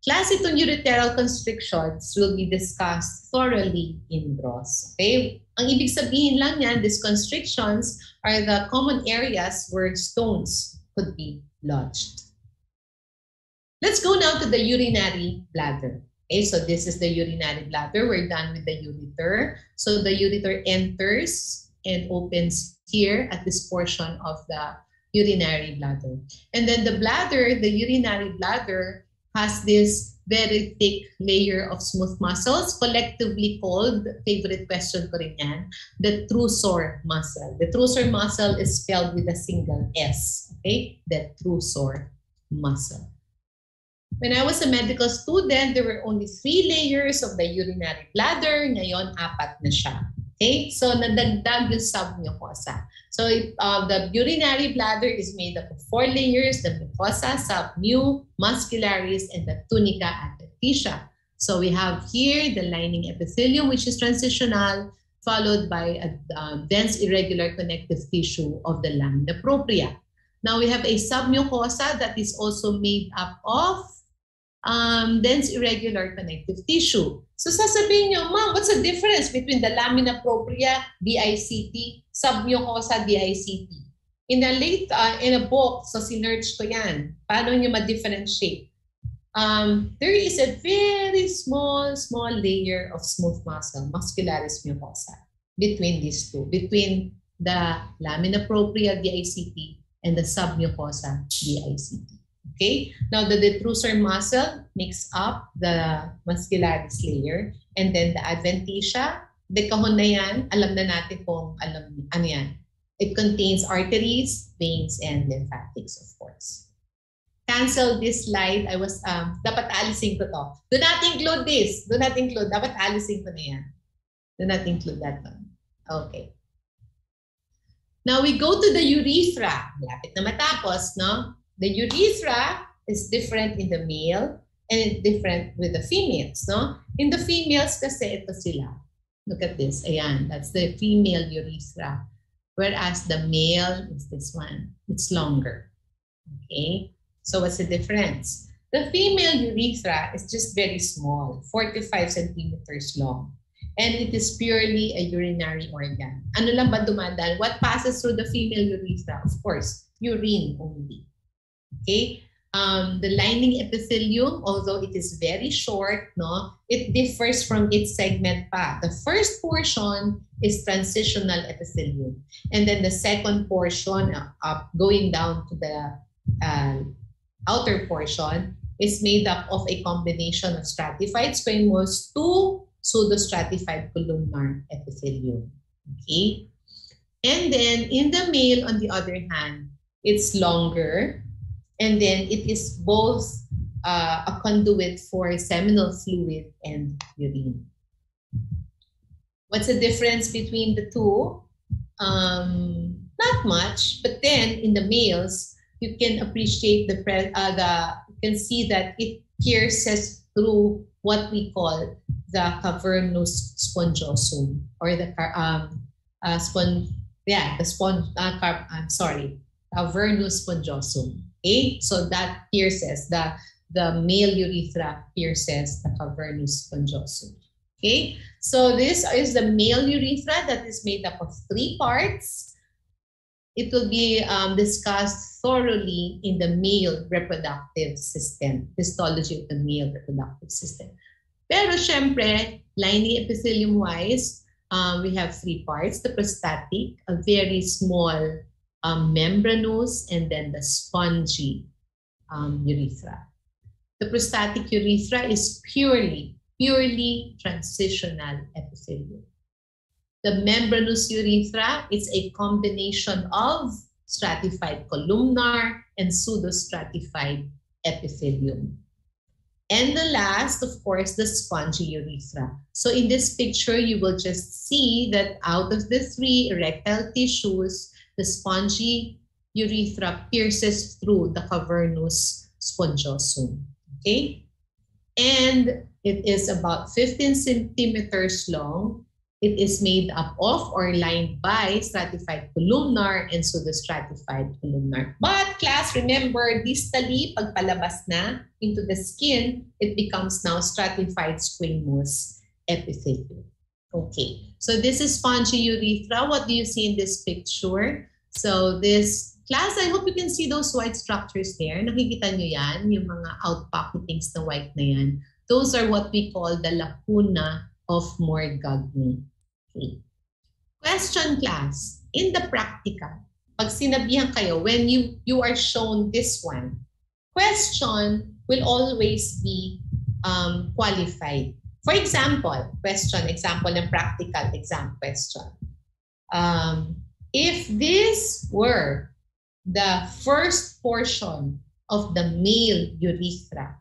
Class, itong ureteral constrictions will be discussed thoroughly in gross. Okay? Ang ibig sabihin lang yan, these constrictions are the common areas where stones could be lodged. Let's go now to the urinary bladder. Okay, so this is the urinary bladder. We're done with the ureter. So the ureter enters and opens here at this portion of the urinary bladder. And then the bladder, the urinary bladder, has this very thick layer of smooth muscles, collectively called, favorite question ko rin yan, the trusor muscle. The trusor muscle is spelled with a single S, okay? The trusor muscle. When I was a medical student, there were only 3 layers of the urinary bladder. Ngayon, 4 na siya. Okay? So, nadagdag yung submucosa. So, the urinary bladder is made up of 4 layers, the mucosa, submu, muscularis, and the tunica adventitia. So, we have here the lining epithelium, which is transitional, followed by a dense irregular connective tissue of the lamina propria. Now, we have a submucosa that is also made up of dense irregular connective tissue. So sasabihin nyo, ma'am, what's the difference between the lamina propria, DICT, submucosa, DICT? In a book, so sinerch ko yan, paano nyo ma-differentiate? There is a very small layer of smooth muscle, muscularis mucosa, between these two, between the lamina propria, DICT, and the submucosa, DICT. Okay, now the detrusor muscle makes up the muscularis layer, and then the adventitia, dekahon na yan, alam na natin kung ano yan. It contains arteries, veins, and lymphatics, of course. Cancel this slide. Dapat alisin ko to. Do not include this. Do not include. Dapat alisin ko na yan. Do not include that one. Okay. Now we go to the urethra. Malapit na matapos, no? The urethra is different in the male and it's different with the females, no? In the females kasi ito sila. Look at this. Ayan, that's the female urethra. Whereas the male is this one. It's longer. Okay? So what's the difference? The female urethra is just very small, 4 to 5 centimeters long. And it is purely a urinary organ. Ano lang ba dumadaan? What passes through the female urethra? Of course, urine only. Okay, the lining epithelium, although it is very short, no, it differs from its segment pa. The first portion is transitional epithelium, and then the second portion, going down to the outer portion, is made up of a combination of stratified squamous to pseudostratified columnar epithelium. Okay, and then in the male, on the other hand, it's longer. And then it is both a conduit for seminal fluid and urine. What's the difference between the two? Not much, but then in the males, you can appreciate you can see that it pierces through what we call the cavernous spongiosum, or the cavernous spongiosum. Okay, so that pierces the male urethra, pierces the cavernous spongiosum. Okay, so this is the male urethra that is made up of 3 parts. It will be discussed thoroughly in the male reproductive system, histology of the male reproductive system. Pero syempre, lining epithelium-wise, we have 3 parts: the prostatic, a very small membranous, and then the spongy urethra. The prostatic urethra is purely transitional epithelium. The membranous urethra is a combination of stratified columnar and pseudostratified epithelium. And the last, of course, the spongy urethra. So in this picture, you will just see that out of the 3 erectile tissues, the spongy urethra pierces through the cavernous spongiosum. Okay? And it is about 15 centimeters long. It is made up of or lined by stratified columnar and pseudostratified columnar. But class, remember, distally, pag palabas na into the skin, it becomes now stratified squamous epithelium. Okay, so this is spongy urethra. What do you see in this picture? So this, class, I hope you can see those white structures there. Nakikita nyo yan, yung mga outpocketings na white na yan. Those are what we call the lacuna of Morgagni. Okay. Question, class, in the practical, pag sinabihan kayo, when you are shown this one, question will always be qualified. For example, example ng practical exam question. If this were the first portion of the male urethra,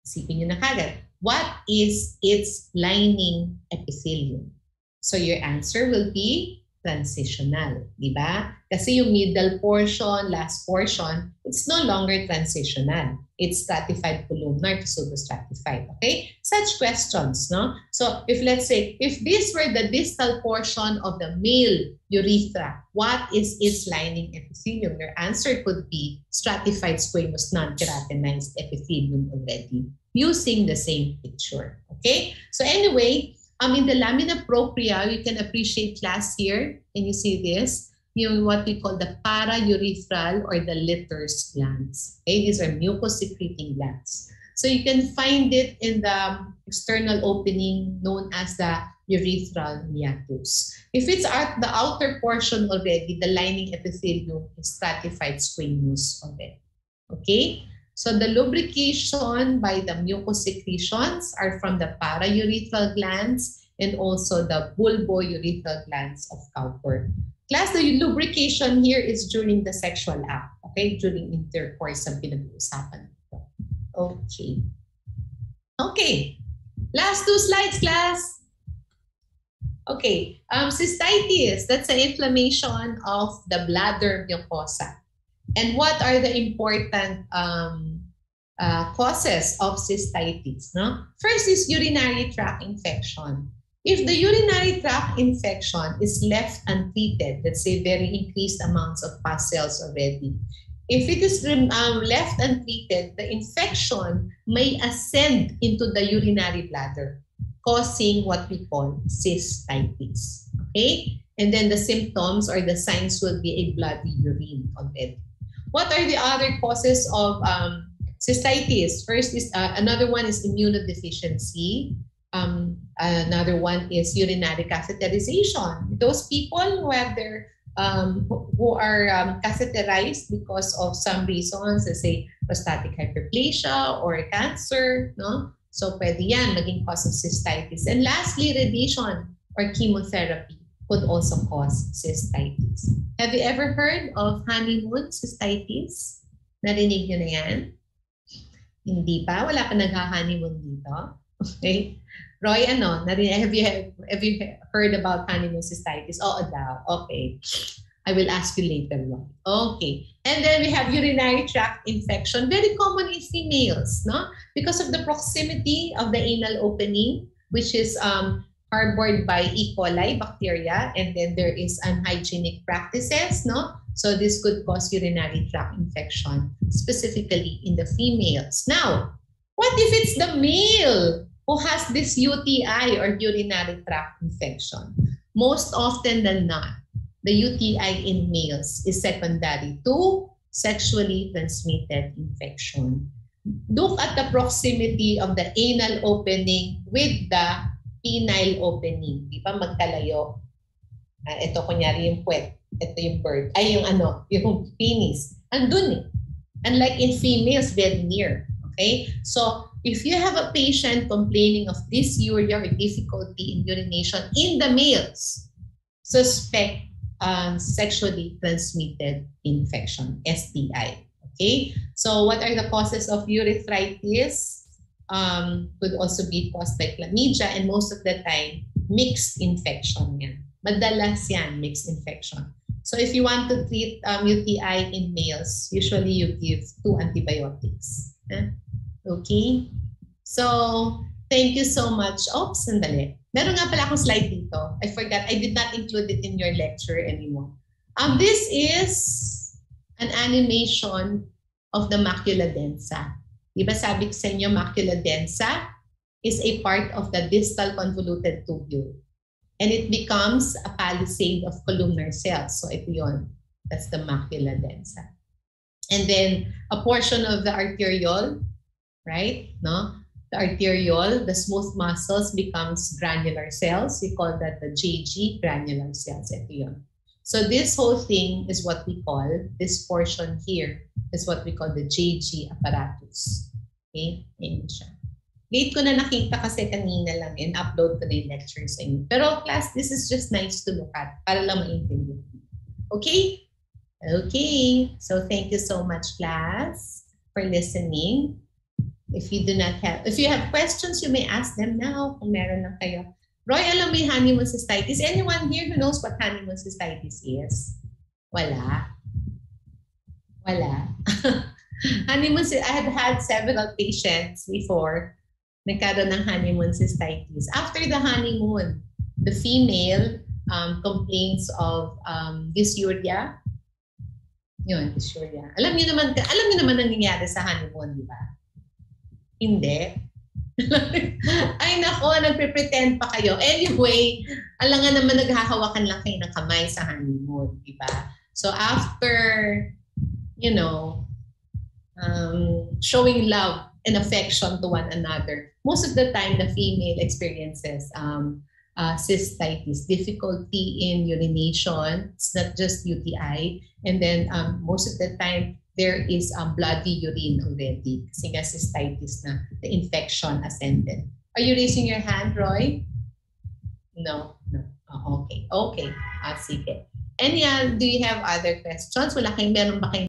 isipin nyo na kagad, what is its lining epithelium? So your answer will be transitional, di ba? Kasi yung middle portion, last portion, it's no longer transitional. It's stratified columnar to pseudostratified, okay? Such questions, no? So if let's say, if this were the distal portion of the male urethra, what is its lining epithelium? Your answer could be stratified squamous non-keratinized epithelium already, using the same picture, okay? So anyway, in the lamina propria, you can appreciate class here. Can you see this? What we call the paraurethral or the Litter's glands. Okay, these are mucus-secreting glands. So you can find it in the external opening known as the urethral meatus. If it's at the outer portion already, the lining epithelium is stratified squamous already. Okay? So the lubrication by the mucus secretions are from the paraurethral glands and also the bulbourethral glands of Cowper. Class, the lubrication here is during the sexual act, okay? During intercourse ang pinag-uusapan. Okay. Okay. Last two slides, class. Okay. Cystitis, that's an inflammation of the bladder mucosa. And what are the important causes of cystitis? No? First is urinary tract infection. If the urinary tract infection is left untreated, let's say very increased amounts of pus cells already, if it is left untreated, the infection may ascend into the urinary bladder, causing what we call cystitis. Okay? And then the symptoms or the signs will be a bloody urine already. What are the other causes of cystitis? First is another one is immunodeficiency. Another one is urinary catheterization. Those people who have their who are catheterized because of some reasons, let's say prostatic hyperplasia or cancer, no? So pwede yan maging cause of cystitis. And lastly, radiation or chemotherapy could also cause cystitis. Have you ever heard of honeymoon cystitis? Narinig nyo na yan? Hindi pa? Wala pa nagha-honeymoon dito? Okay. Roy, ano? Have you heard about honeymoon cystitis? Oo daw. Okay. I will ask you later, Roy. Okay. And then we have urinary tract infection. Very common in females, no? Because of the proximity of the anal opening, which is harbored by E. coli bacteria, and then there is unhygienic practices, no? So this could cause urinary tract infection, specifically in the females. Now, what if it's the male who has this UTI or urinary tract infection? Most often than not, the UTI in males is secondary to sexually transmitted infection. Look at the proximity of the anal opening with the penile opening. Di ba magkalayo? Ito kunyari yung puwet. Ito yung bird. Ay yung ano, yung penis. Andun eh. Unlike in females, very near. Okay? So, if you have a patient complaining of dysuria or difficulty in urination in the males, suspect sexually transmitted infection, STI. Okay? So, what are the causes of urethritis? Could also be caused by chlamydia, and most of the time, mixed infection yan. Madalas yan, mixed infection. So if you want to treat UTI in males, usually you give 2 antibiotics. Okay? So, thank you so much. Oops, sandali. Meron nga pala akong slide dito. I forgot. I did not include it in your lecture anymore. This is an animation of the macula densa. Diba sabi ko sa inyo, macula densa is a part of the distal convoluted tubule. And it becomes a palisade of columnar cells. So ito yun. That's the macula densa. And then a portion of the arteriole, right? No? The arteriole, the smooth muscles becomes granular cells. We call that the JG granular cells. Ito yun. So this whole thing is what we call, this portion here is what we call the JG apparatus. Okay? Ayan siya. Late ko na nakita kasi kanina lang and upload ko na yung lecture sa inyo. Pero class, this is just nice to look at para lang maintindihan. Okay? Okay. So thank you so much, class, for listening. If you have questions, you may ask them now kung meron lang kayo. Roy, alam mo yung honeymoon cystitis? Anyone here who knows what honeymoon cystitis is? Wala. Wala. Honeymoon, I have had several patients before nagkaroon ng honeymoon cystitis. After the honeymoon, the female complains of dysuria. Yun, dysuria. Alam niyo naman nangyayari sa honeymoon, di ba? Hindi. Ay nako, nagpe-pretend pa kayo. Anyway, alangan naman naghahawakan lang kayo ng kamay sa honeymoon, di ba? So after, showing love and affection to one another, most of the time the female experiences cystitis, difficulty in urination. It's not just UTI. And then most of the time, there is bloody urine already. Kasi nga cystitis na, the infection ascended. Are you raising your hand, Roy? No. Oh, okay. Sige. Do you have other questions? Meron ba kayong